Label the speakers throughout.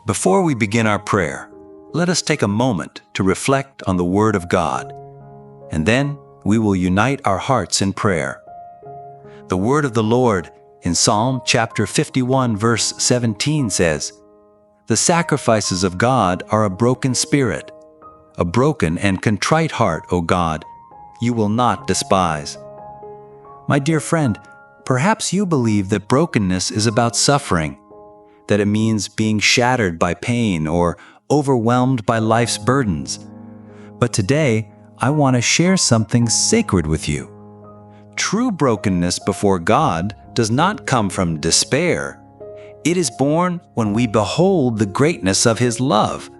Speaker 1: Before we begin our prayer, let us take a moment to reflect on the Word of God, and then we will unite our hearts in prayer. The Word of the Lord in Psalm chapter 51, verse 17 says, "The sacrifices of God are a broken spirit. A broken and contrite heart, O God, you will not despise." My dear friend, perhaps you believe that brokenness is about suffering, that it means being shattered by pain or overwhelmed by life's burdens. But today, I want to share something sacred with you. True brokenness before God does not come from despair. It is born when we behold the greatness of His love.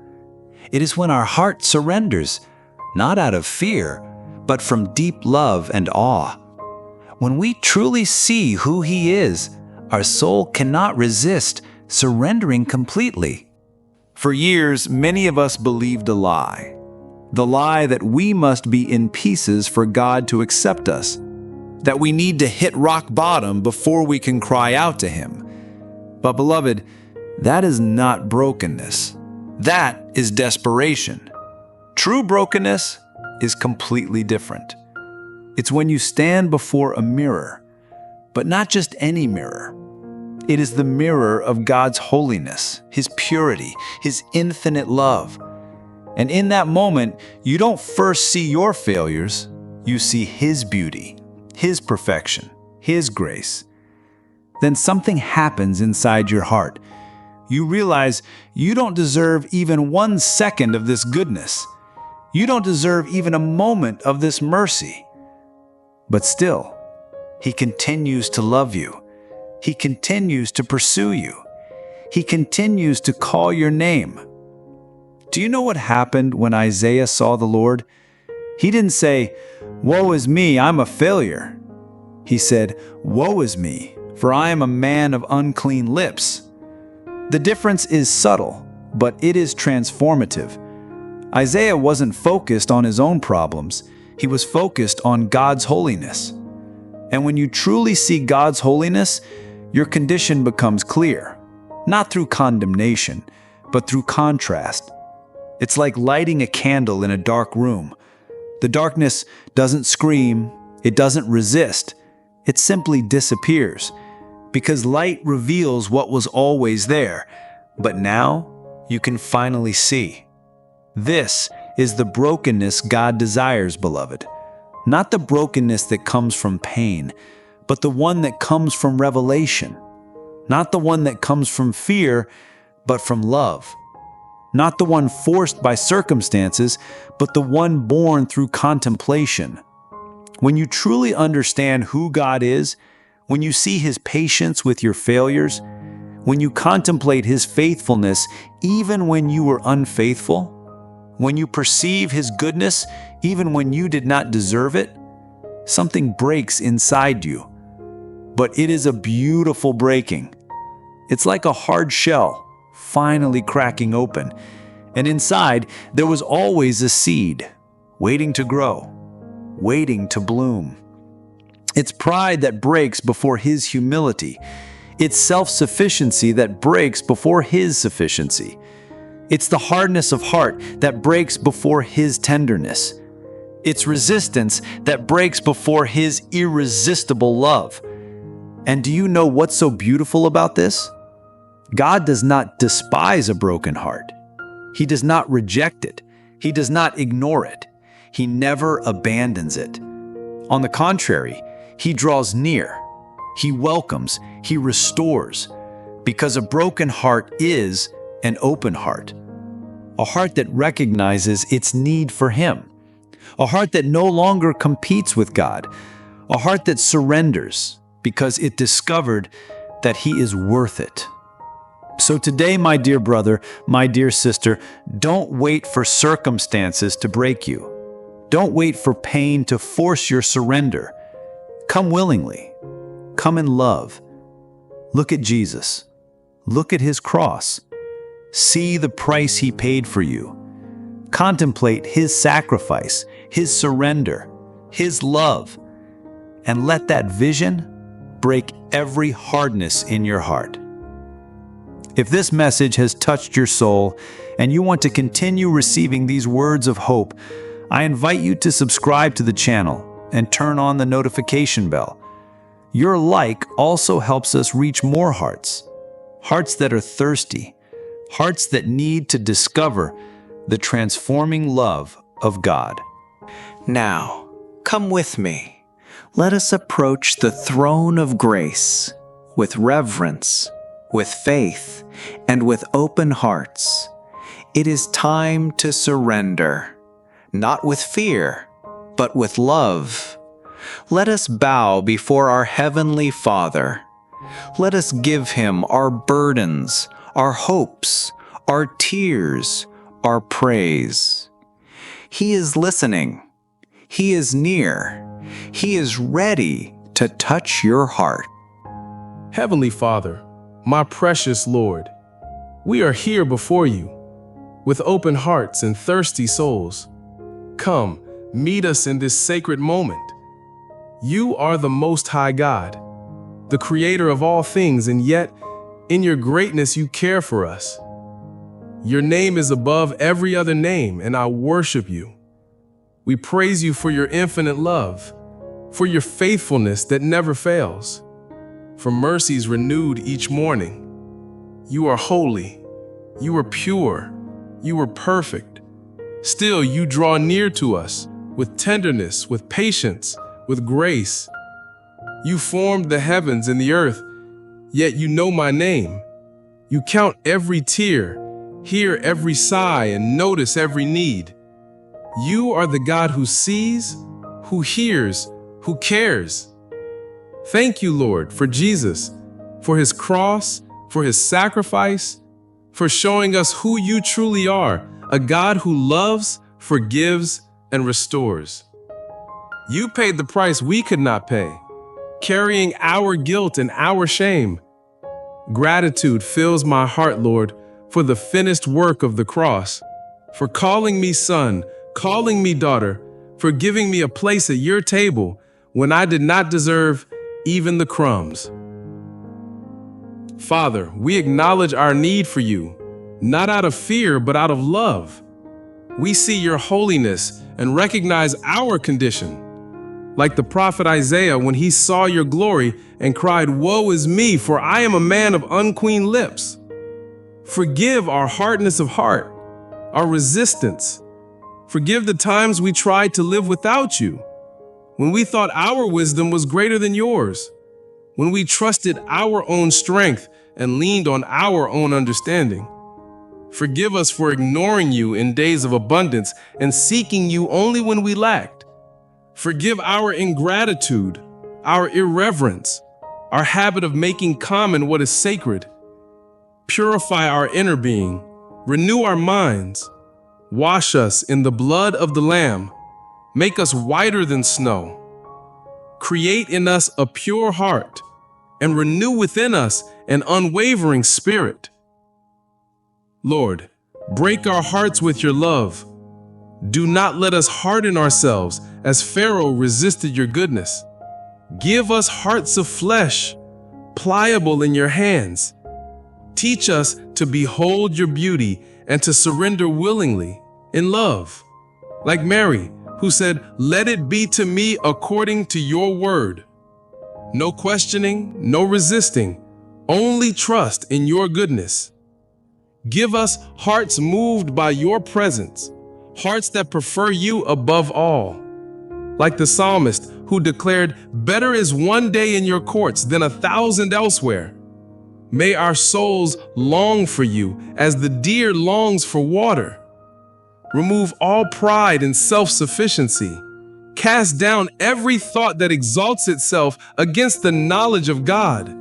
Speaker 1: It is when our heart surrenders, not out of fear, but from deep love and awe. When we truly see who He is, our soul cannot resist surrendering completely.
Speaker 2: For years, many of us believed a lie. The lie that we must be in pieces for God to accept us, that we need to hit rock bottom before we can cry out to Him. But beloved, that is not brokenness. That is desperation. True brokenness is completely different. It's when you stand before a mirror, but not just any mirror. It is the mirror of God's holiness, His purity, His infinite love. And in that moment, you don't first see your failures, you see His beauty, His perfection, His grace. Then something happens inside your heart. You realize you don't deserve even 1 second of this goodness. You don't deserve even a moment of this mercy. But still, He continues to love you. He continues to pursue you. He continues to call your name. Do you know what happened when Isaiah saw the Lord? He didn't say, "Woe is me, I'm a failure." He said, "Woe is me, for I am a man of unclean lips." The difference is subtle, but it is transformative. Isaiah wasn't focused on his own problems. He was focused on God's holiness. And when you truly see God's holiness, your condition becomes clear, not through condemnation, but through contrast. It's like lighting a candle in a dark room. The darkness doesn't scream, it doesn't resist, it simply disappears, because light reveals what was always there, but now you can finally see. This is the brokenness God desires, beloved. Not the brokenness that comes from pain, but the one that comes from revelation. Not the one that comes from fear, but from love. Not the one forced by circumstances, but the one born through contemplation. When you truly understand who God is, when you see His patience with your failures, when you contemplate His faithfulness even when you were unfaithful, when you perceive His goodness even when you did not deserve it, something breaks inside you. But it is a beautiful breaking. It's like a hard shell finally cracking open, and inside there was always a seed waiting to grow, waiting to bloom. It's pride that breaks before His humility. It's self-sufficiency that breaks before His sufficiency. It's the hardness of heart that breaks before His tenderness. It's resistance that breaks before His irresistible love. And do you know what's so beautiful about this? God does not despise a broken heart. He does not reject it. He does not ignore it. He never abandons it. On the contrary, He draws near. He welcomes. He restores. Because a broken heart is an open heart. A heart that recognizes its need for Him. A heart that no longer competes with God. A heart that surrenders because it discovered that He is worth it. So today, my dear brother, my dear sister, don't wait for circumstances to break you. Don't wait for pain to force your surrender. Come willingly. Come in love. Look at Jesus. Look at His cross. See the price He paid for you. Contemplate His sacrifice, His surrender, His love, and let that vision break every hardness in your heart. If this message has touched your soul and you want to continue receiving these words of hope, I invite you to subscribe to the channel and turn on the notification bell. Your like also helps us reach more hearts, hearts that are thirsty, hearts that need to discover the transforming love of God.
Speaker 3: Now, come with me. Let us approach the throne of grace with reverence, with faith, and with open hearts. It is time to surrender, not with fear, but with love. Let us bow before our Heavenly Father. Let us give Him our burdens, our hopes, our tears, our praise. He is listening. He is near. He is ready to touch your heart.
Speaker 4: Heavenly Father, my precious Lord, we are here before you with open hearts and thirsty souls. Come, meet us in this sacred moment. You are the Most High God, the Creator of all things, and yet, in your greatness, you care for us. Your name is above every other name, and I worship you. We praise you for your infinite love, for your faithfulness that never fails, for mercies renewed each morning. You are holy, you are pure, you are perfect. Still, you draw near to us with tenderness, with patience, with grace. You formed the heavens and the earth, yet you know my name. You count every tear, hear every sigh, and notice every need. You are the God who sees, who hears, who cares. Thank you, Lord, for Jesus, for his cross, for his sacrifice, for showing us who you truly are, a God who loves, forgives, and restores. You paid the price we could not pay, carrying our guilt and our shame. Gratitude fills my heart, Lord, for the finished work of the cross, for calling me son, calling me daughter, for giving me a place at your table when I did not deserve even the crumbs. Father, we acknowledge our need for you, not out of fear, but out of love. We see your holiness and recognize our condition. Like the prophet Isaiah when he saw your glory and cried, "Woe is me, for I am a man of unclean lips." Forgive our hardness of heart, our resistance. Forgive the times we tried to live without you, when we thought our wisdom was greater than yours, when we trusted our own strength and leaned on our own understanding. Forgive us for ignoring you in days of abundance and seeking you only when we lacked. Forgive our ingratitude, our irreverence, our habit of making common what is sacred. Purify our inner being, renew our minds, wash us in the blood of the Lamb, make us whiter than snow. Create in us a pure heart and renew within us an unwavering spirit. Lord, break our hearts with your love. Do not let us harden ourselves as Pharaoh resisted your goodness. Give us hearts of flesh, pliable in your hands. Teach us to behold your beauty and to surrender willingly in love. Like Mary, who said, "Let it be to me according to your word." No questioning, no resisting, only trust in your goodness. Give us hearts moved by your presence, hearts that prefer you above all. Like the psalmist who declared, "Better is one day in your courts than 1,000 elsewhere." May our souls long for you as the deer longs for water. Remove all pride and self-sufficiency. Cast down every thought that exalts itself against the knowledge of God.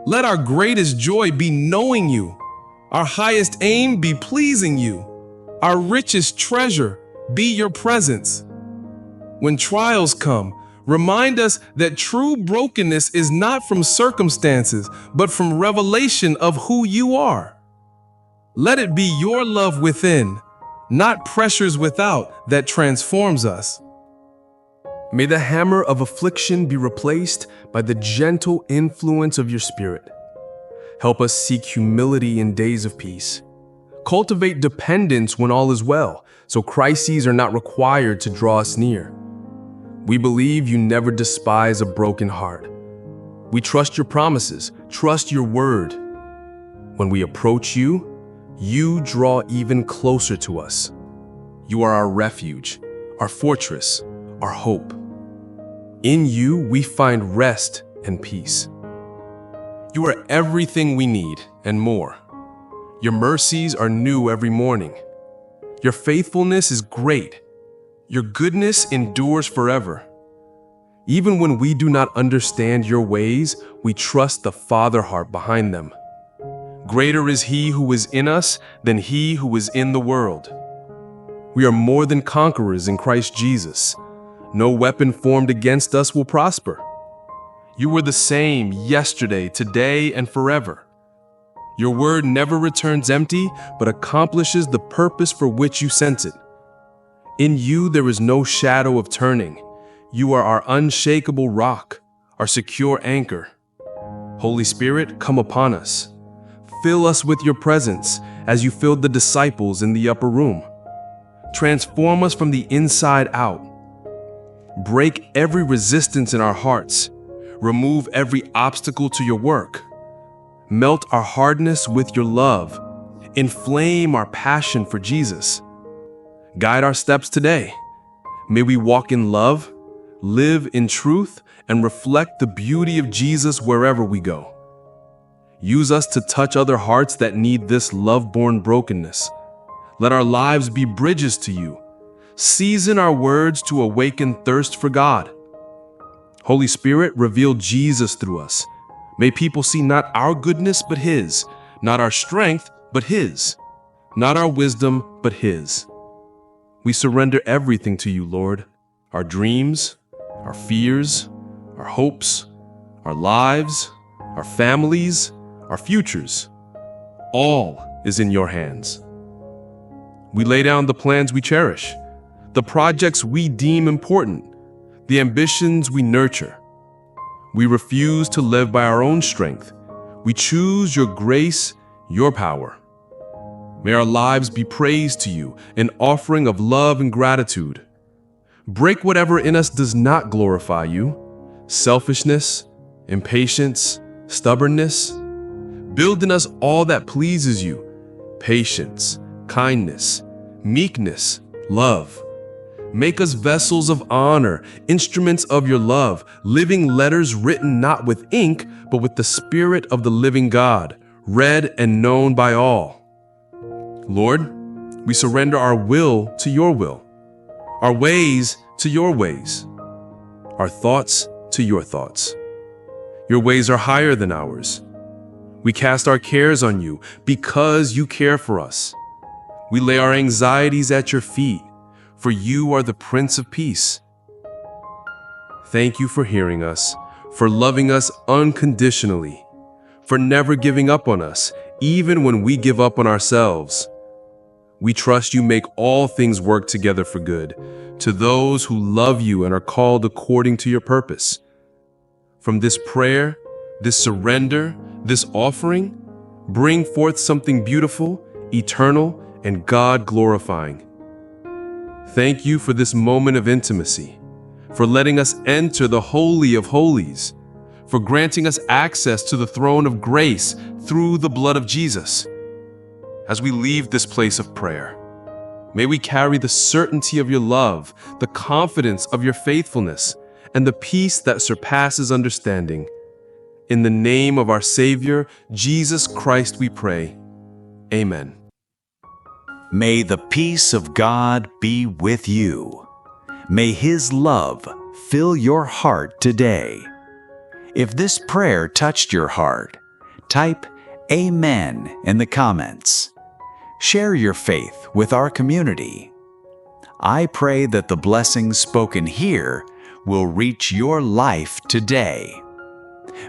Speaker 4: Let our greatest joy be knowing you, our highest aim be pleasing you, our richest treasure be your presence. When trials come, remind us that true brokenness is not from circumstances, but from revelation of who you are. Let it be your love within, not pressures without, that transforms us. May the hammer of affliction be replaced by the gentle influence of your Spirit. Help us seek humility in days of peace. Cultivate dependence when all is well, so crises are not required to draw us near. We believe you never despise a broken heart. We trust your promises, trust your word. When we approach you, you draw even closer to us. You are our refuge, our fortress, our hope. In you, we find rest and peace. You are everything we need and more. Your mercies are new every morning. Your faithfulness is great. Your goodness endures forever. Even when we do not understand your ways, we trust the Father heart behind them. Greater is He who is in us than he who is in the world. We are more than conquerors in Christ Jesus. No weapon formed against us will prosper. You were the same yesterday, today, and forever. Your word never returns empty, but accomplishes the purpose for which you sent it. In you there is no shadow of turning. You are our unshakable rock, our secure anchor. Holy Spirit, come upon us. Fill us with your presence as you filled the disciples in the upper room. Transform us from the inside out. Break every resistance in our hearts. Remove every obstacle to your work. Melt our hardness with your love. Inflame our passion for Jesus. Guide our steps today. May we walk in love, live in truth, and reflect the beauty of Jesus wherever we go. Use us to touch other hearts that need this love-born brokenness. Let our lives be bridges to you. Season our words to awaken thirst for God. Holy Spirit, reveal Jesus through us. May people see not our goodness but His, not our strength but His, not our wisdom but His. We surrender everything to you, Lord. Our dreams, our fears, our hopes, our lives, our families, our futures. All is in your hands. We lay down the plans we cherish, the projects we deem important, the ambitions we nurture. We refuse to live by our own strength. We choose your grace, your power. May our lives be praise to you, an offering of love and gratitude. Break whatever in us does not glorify you, selfishness, impatience, stubbornness. Build in us all that pleases you, patience, kindness, meekness, love. Make us vessels of honor, instruments of your love, living letters written not with ink, but with the Spirit of the living God, read and known by all. Lord, we surrender our will to your will, our ways to your ways, our thoughts to your thoughts. Your ways are higher than ours. We cast our cares on you because you care for us. We lay our anxieties at your feet, for you are the Prince of Peace. Thank you for hearing us, for loving us unconditionally, for never giving up on us, even when we give up on ourselves. We trust you make all things work together for good, to those who love you and are called according to your purpose. From this prayer, this surrender, this offering, bring forth something beautiful, eternal, and God-glorifying. Thank you for this moment of intimacy, for letting us enter the Holy of Holies, for granting us access to the throne of grace through the blood of Jesus. As we leave this place of prayer, may we carry the certainty of your love, the confidence of your faithfulness, and the peace that surpasses understanding. In the name of our Savior, Jesus Christ, we pray. Amen.
Speaker 1: May the peace of God be with you. May His love fill your heart today. If this prayer touched your heart, type Amen in the comments. Share your faith with our community. I pray that the blessings spoken here will reach your life today.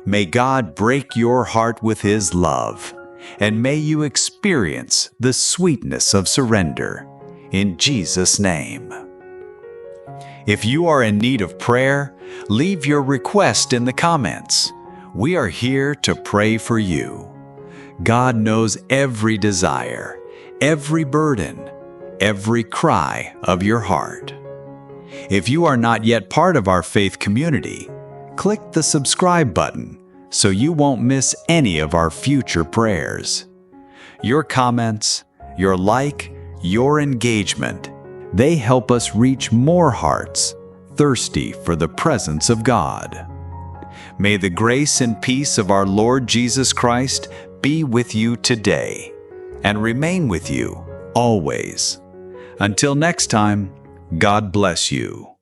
Speaker 1: May God break your heart with His love, and may you experience the sweetness of surrender. In Jesus' name. If you are in need of prayer, leave your request in the comments. We are here to pray for you.
Speaker 2: God knows every desire, every burden, every cry of your heart. If you are not yet part of our faith community, click the subscribe button so you won't miss any of our future prayers. Your comments, your like, your engagement, they help us reach more hearts thirsty for the presence of God. May the grace and peace of our Lord Jesus Christ be with you today and remain with you always. Until next time, God bless you.